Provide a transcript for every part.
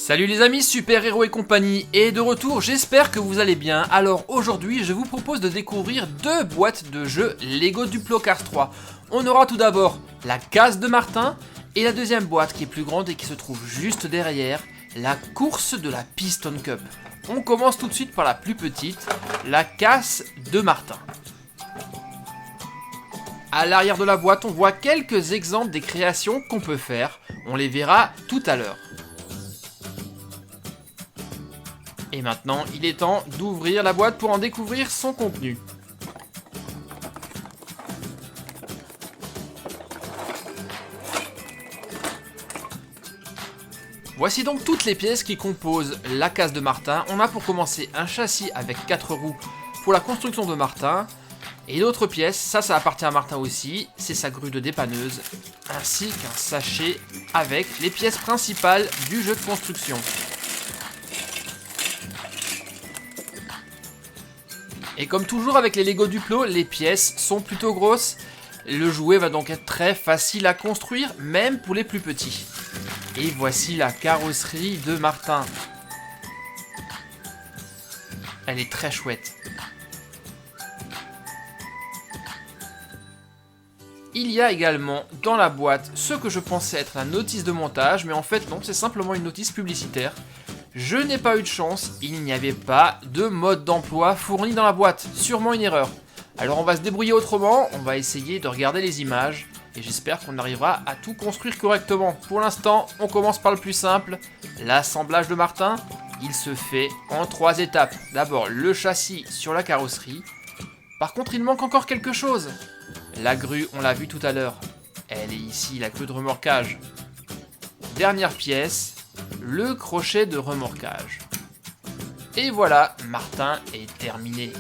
Salut les amis, Super Héros et compagnie est de retour, j'espère que vous allez bien. Alors aujourd'hui je vous propose de découvrir deux boîtes de jeux Lego Duplo Cars 3. On aura tout d'abord la case de Martin et la deuxième boîte qui est plus grande et qui se trouve juste derrière, la course de la Piston Cup. On commence tout de suite par la plus petite, la casse de Martin. À l'arrière de la boîte, on voit quelques exemples des créations qu'on peut faire. On les verra tout à l'heure. Et maintenant, il est temps d'ouvrir la boîte pour en découvrir son contenu. Voici donc toutes les pièces qui composent la case de Martin. On a pour commencer un châssis avec 4 roues pour la construction de Martin. Et d'autres pièces, ça appartient à Martin aussi, c'est sa grue de dépanneuse, ainsi qu'un sachet avec les pièces principales du jeu de construction. Et comme toujours avec les Lego Duplo, les pièces sont plutôt grosses. Le jouet va donc être très facile à construire, même pour les plus petits. Et voici la carrosserie de Martin. Elle est très chouette. Il y a également dans la boîte ce que je pensais être la notice de montage, mais en fait non, c'est simplement une notice publicitaire. Je n'ai pas eu de chance, il n'y avait pas de mode d'emploi fourni dans la boîte, sûrement une erreur. Alors on va se débrouiller autrement, on va essayer de regarder les images, et j'espère qu'on arrivera à tout construire correctement. Pour l'instant, on commence par le plus simple, l'assemblage de Martin. Il se fait en 3 étapes. D'abord le châssis sur la carrosserie. Par contre il manque encore quelque chose. La grue, on l'a vu tout à l'heure, elle est ici, la grue de remorquage. Dernière pièce, le crochet de remorquage. Et voilà, Martin est terminé.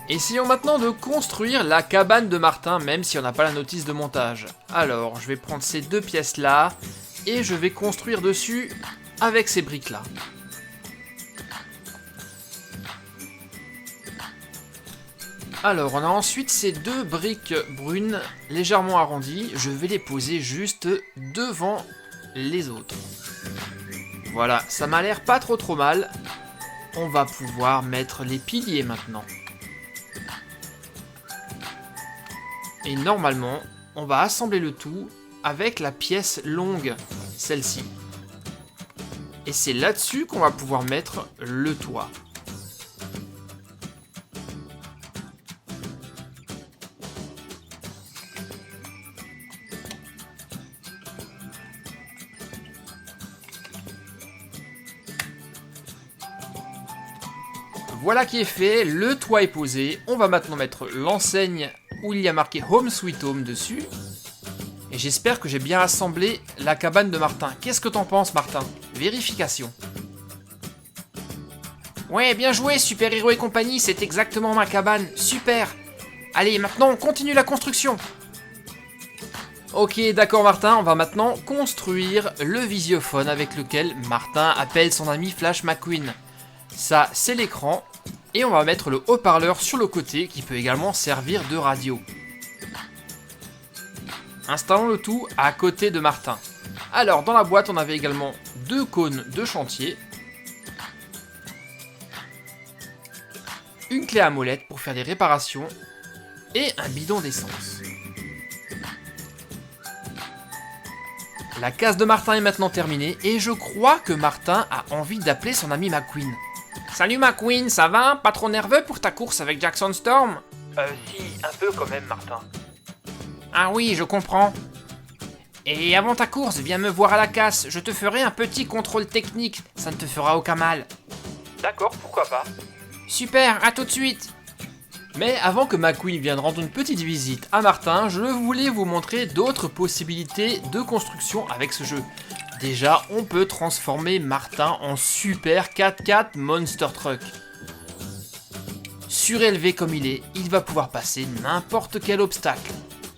Essayons maintenant de construire la cabane de Martin, même si on n'a pas la notice de montage. Alors, je vais prendre ces deux pièces là, et je vais construire dessus avec ces briques là. Alors on a ensuite ces deux briques brunes légèrement arrondies, je vais les poser juste devant les autres. Voilà, ça m'a l'air pas trop mal. On va pouvoir mettre les piliers maintenant. Et normalement, on va assembler le tout avec la pièce longue, celle-ci. Et c'est là-dessus qu'on va pouvoir mettre le toit. Voilà qui est fait, le toit est posé. On va maintenant mettre l'enseigne où il y a marqué Home Sweet Home dessus. Et j'espère que j'ai bien assemblé la cabane de Martin. Qu'est-ce que t'en penses, Martin? Vérification. Ouais, bien joué, Super Héros et compagnie, c'est exactement ma cabane. Super. Allez, maintenant, on continue la construction. Ok, d'accord, Martin, on va maintenant construire le visiophone avec lequel Martin appelle son ami Flash McQueen. Ça, c'est l'écran. Et on va mettre le haut-parleur sur le côté qui peut également servir de radio. Installons le tout à côté de Martin. Alors, dans la boîte, on avait également 2 cônes de chantier. Une clé à molette pour faire des réparations. Et un bidon d'essence. La case de Martin est maintenant terminée. Et je crois que Martin a envie d'appeler son ami McQueen. Salut McQueen, ça va? Pas trop nerveux pour ta course avec Jackson Storm? Si, un peu quand même, Martin. Ah oui, je comprends. Et avant ta course, viens me voir à la casse, je te ferai un petit contrôle technique, ça ne te fera aucun mal. D'accord, pourquoi pas. Super, à tout de suite. Mais avant que McQueen vienne rendre une petite visite à Martin, je voulais vous montrer d'autres possibilités de construction avec ce jeu. Déjà, on peut transformer Martin en super 4x4 Monster Truck. Surélevé comme il va pouvoir passer n'importe quel obstacle.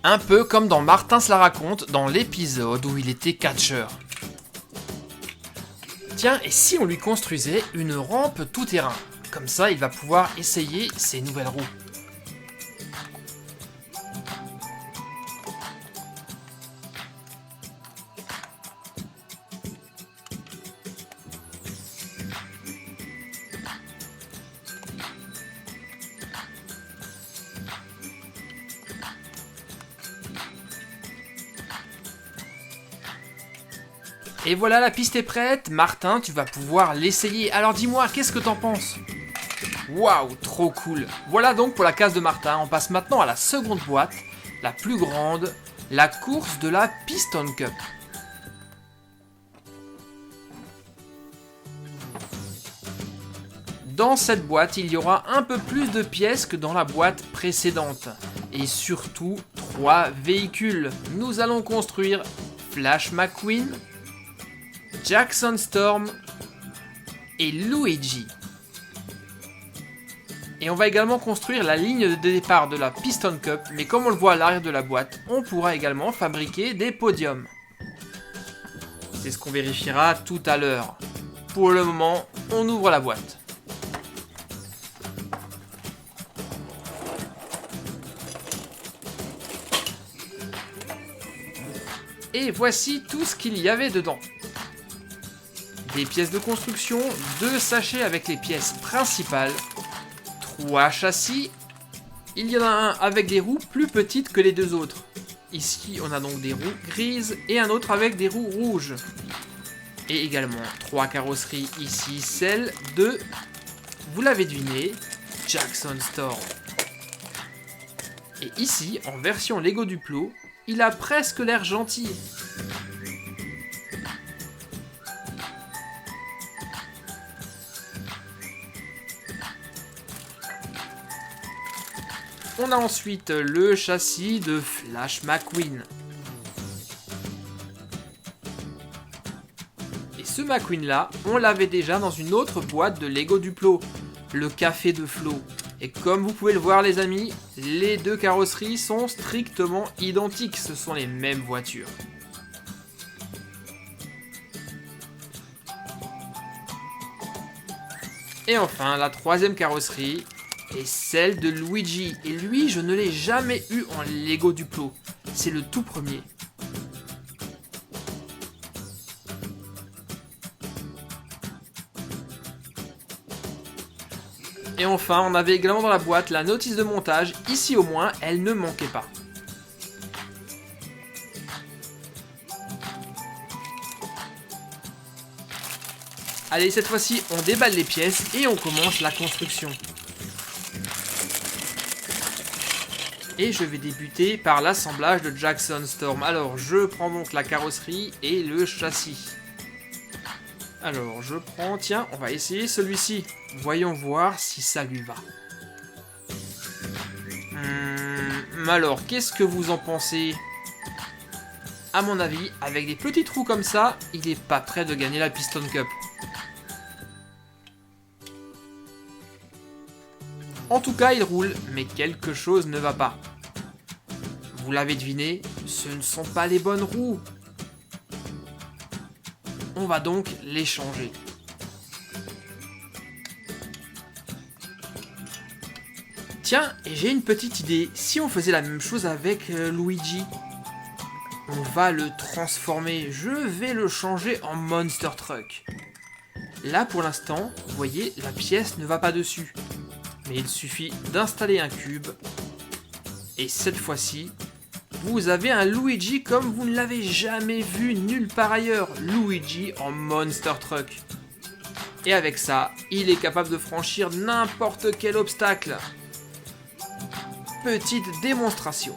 Un peu comme dans Martin se la raconte dans l'épisode où il était catcheur. Tiens, et si on lui construisait une rampe tout-terrain? Comme ça, il va pouvoir essayer ses nouvelles roues. Et voilà, la piste est prête. Martin, tu vas pouvoir l'essayer. Alors dis-moi, qu'est-ce que t'en penses? Waouh, trop cool. Voilà donc pour la case de Martin. On passe maintenant à la seconde boîte, la plus grande, la course de la Piston Cup. Dans cette boîte, il y aura un peu plus de pièces que dans la boîte précédente. Et surtout, 3 véhicules. Nous allons construire Flash McQueen, Jackson Storm et Luigi. Et on va également construire la ligne de départ de la Piston Cup, mais comme on le voit à l'arrière de la boîte, on pourra également fabriquer des podiums. C'est ce qu'on vérifiera tout à l'heure. Pour le moment, on ouvre la boîte. Et voici tout ce qu'il y avait dedans. Des pièces de construction, 2 sachets avec les pièces principales, 3 châssis, il y en a un avec des roues plus petites que les 2 autres. Ici on a donc des roues grises et un autre avec des roues rouges. Et également 3 carrosseries, ici celle de, vous l'avez deviné, Jackson Storm. Et ici, en version Lego Duplo, il a presque l'air gentil. On a ensuite le châssis de Flash McQueen. Et ce McQueen là, on l'avait déjà dans une autre boîte de Lego Duplo, le Café de Flo. Et comme vous pouvez le voir les amis, les 2 carrosseries sont strictement identiques, ce sont les mêmes voitures. Et enfin, la 3e carrosserie est celle de Luigi. Et lui, je ne l'ai jamais eu en Lego Duplo. C'est le tout premier. Et enfin, on avait également dans la boîte la notice de montage. Ici au moins, elle ne manquait pas. Allez, cette fois-ci, on déballe les pièces et on commence la construction. Et je vais débuter par l'assemblage de Jackson Storm. Alors, je prends donc la carrosserie et le châssis. Alors, je prends... Tiens, on va essayer celui-ci. Voyons voir si ça lui va. Alors, qu'est-ce que vous en pensez? À mon avis, avec des petits trous comme ça, il n'est pas prêt de gagner la Piston Cup. En tout cas, il roule, mais quelque chose ne va pas. Vous l'avez deviné, ce ne sont pas les bonnes roues. On va donc les changer. Tiens, et j'ai une petite idée. Si on faisait la même chose avec Luigi, on va le transformer. Je vais le changer en Monster Truck. Là, pour l'instant, vous voyez, la pièce ne va pas dessus. Mais il suffit d'installer un cube. Et cette fois-ci, vous avez un Luigi comme vous ne l'avez jamais vu nulle part ailleurs. Luigi en Monster Truck. Et avec ça, il est capable de franchir n'importe quel obstacle. Petite démonstration.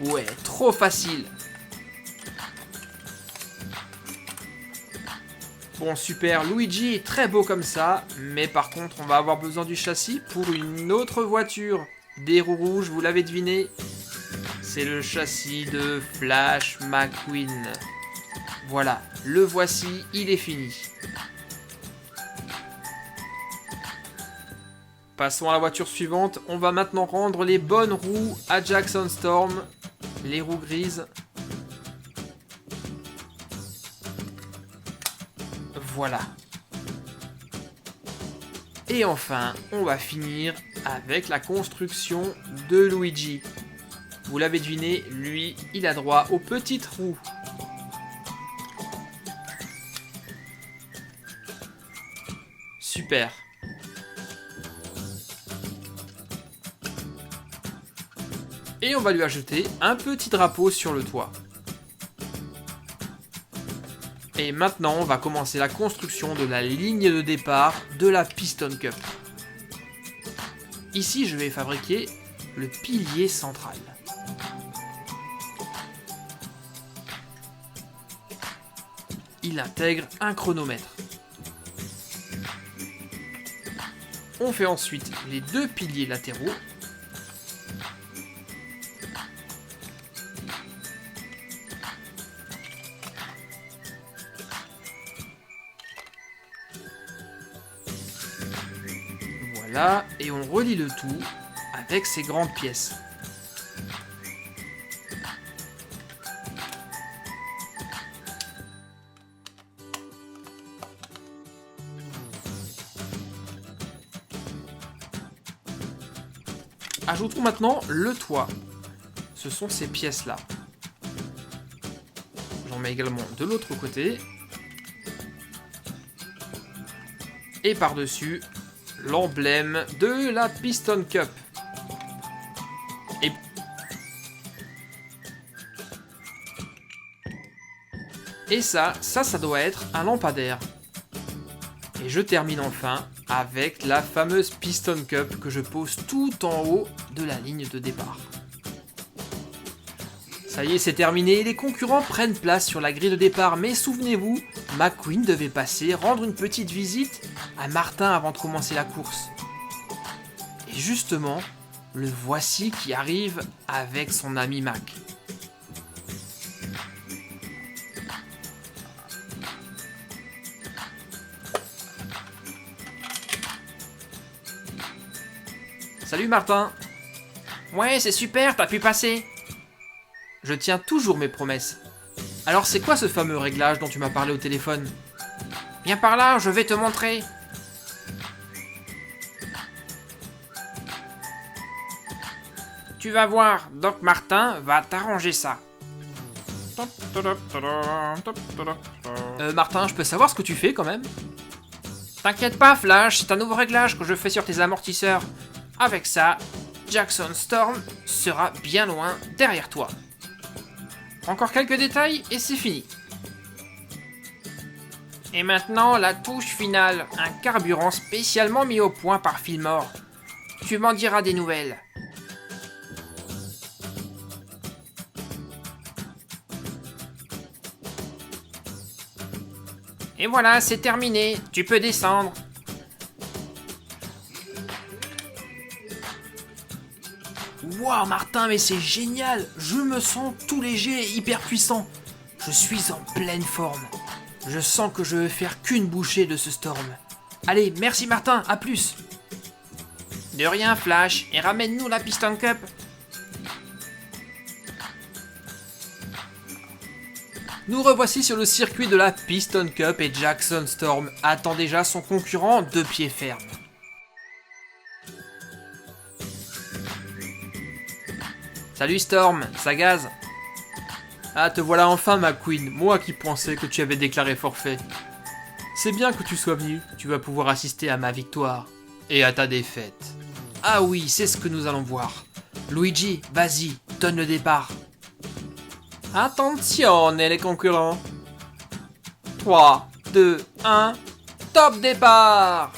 Ouais, trop facile. Bon, super, Luigi est très beau comme ça, mais par contre, on va avoir besoin du châssis pour une autre voiture. Des roues rouges, vous l'avez deviné, c'est le châssis de Flash McQueen. Voilà, le voici, il est fini. Passons à la voiture suivante, on va maintenant rendre les bonnes roues à Jackson Storm, les roues grises. Voilà. Et enfin, on va finir avec la construction de Luigi. Vous l'avez deviné, lui, il a droit aux petites roues. Super. Et on va lui ajouter un petit drapeau sur le toit. Et maintenant, on va commencer la construction de la ligne de départ de la Piston Cup. Ici, je vais fabriquer le pilier central. Il intègre un chronomètre. On fait ensuite les deux piliers latéraux. Voilà, et on relie le tout avec ces grandes pièces. Ajoutons maintenant le toit. Ce sont ces pièces-là. J'en mets également de l'autre côté. Et par-dessus, l'emblème de la Piston Cup. Et ça doit être un lampadaire. Et je termine enfin avec la fameuse Piston Cup que je pose tout en haut de la ligne de départ. Ça y est, c'est terminé, les concurrents prennent place sur la grille de départ, mais souvenez-vous, McQueen devait passer rendre une petite visite à Martin avant de commencer la course. Et justement, le voici qui arrive avec son ami Mac. Salut Martin. Ouais, c'est super, t'as pu passer. Je tiens toujours mes promesses. Alors c'est quoi ce fameux réglage dont tu m'as parlé au téléphone? Viens par là, je vais te montrer. Tu vas voir, Doc Martin va t'arranger ça. Martin, je peux savoir ce que tu fais quand même? T'inquiète pas, Flash, c'est un nouveau réglage que je fais sur tes amortisseurs. Avec ça, Jackson Storm sera bien loin derrière toi. Encore quelques détails et c'est fini. Et maintenant, la touche finale, un carburant spécialement mis au point par Fillmore. Tu m'en diras des nouvelles. Et voilà, c'est terminé, tu peux descendre. Wow Martin, mais c'est génial! Je me sens tout léger et hyper puissant. Je suis en pleine forme. Je sens que je vais faire qu'une bouchée de ce Storm. Allez, merci Martin, à plus! De rien Flash, et ramène-nous la Piston Cup. Nous revoici sur le circuit de la Piston Cup et Jackson Storm attend déjà son concurrent de pied ferme. Salut Storm, ça gaze? Ah, te voilà enfin McQueen, moi qui pensais que tu avais déclaré forfait. C'est bien que tu sois venu, tu vas pouvoir assister à ma victoire et à ta défaite. Ah oui, c'est ce que nous allons voir. Luigi, vas-y, donne le départ. Attention les concurrents. 3, 2, 1, top départ!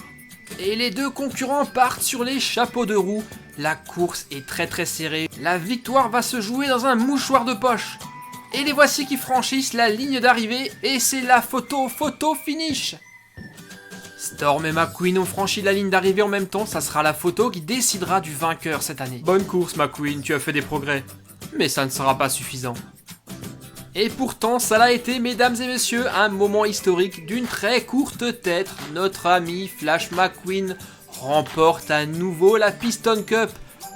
Et les deux concurrents partent sur les chapeaux de roue. La course est très serrée. La victoire va se jouer dans un mouchoir de poche. Et les voici qui franchissent la ligne d'arrivée et c'est la photo finish. Storm et McQueen ont franchi la ligne d'arrivée en même temps, ça sera la photo qui décidera du vainqueur cette année. Bonne course McQueen, tu as fait des progrès. Mais ça ne sera pas suffisant. Et pourtant, ça l'a été, mesdames et messieurs, un moment historique d'une très courte tête. Notre ami Flash McQueen remporte à nouveau la Piston Cup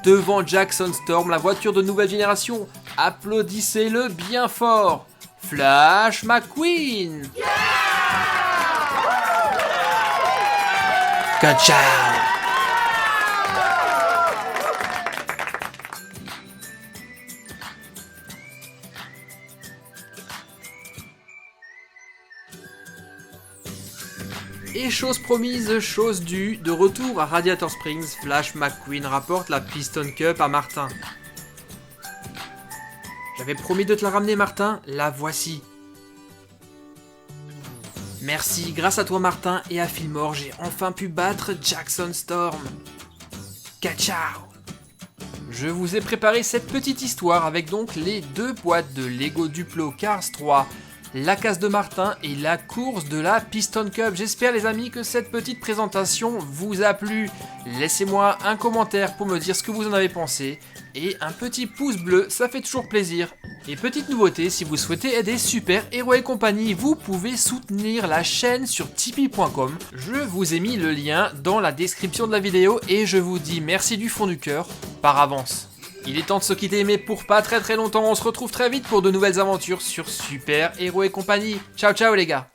devant Jackson Storm, la voiture de nouvelle génération. Applaudissez-le bien fort. Flash McQueen. Yeah! Good job. Et chose promise, chose due, de retour à Radiator Springs, Flash McQueen rapporte la Piston Cup à Martin. J'avais promis de te la ramener, Martin, la voici. Merci, grâce à toi Martin et à Fillmore, j'ai enfin pu battre Jackson Storm. Ciao. Je vous ai préparé cette petite histoire avec donc les 2 boîtes de Lego Duplo Cars 3, la case de Martin et la course de la Piston Cup. J'espère les amis que cette petite présentation vous a plu. Laissez-moi un commentaire pour me dire ce que vous en avez pensé et un petit pouce bleu, ça fait toujours plaisir. Et petite nouveauté, si vous souhaitez aider Super Héros et compagnie, vous pouvez soutenir la chaîne sur tipeee.com. Je vous ai mis le lien dans la description de la vidéo et je vous dis merci du fond du cœur par avance. Il est temps de se quitter, mais pour pas très longtemps, on se retrouve très vite pour de nouvelles aventures sur Super Héros et compagnie. Ciao ciao les gars.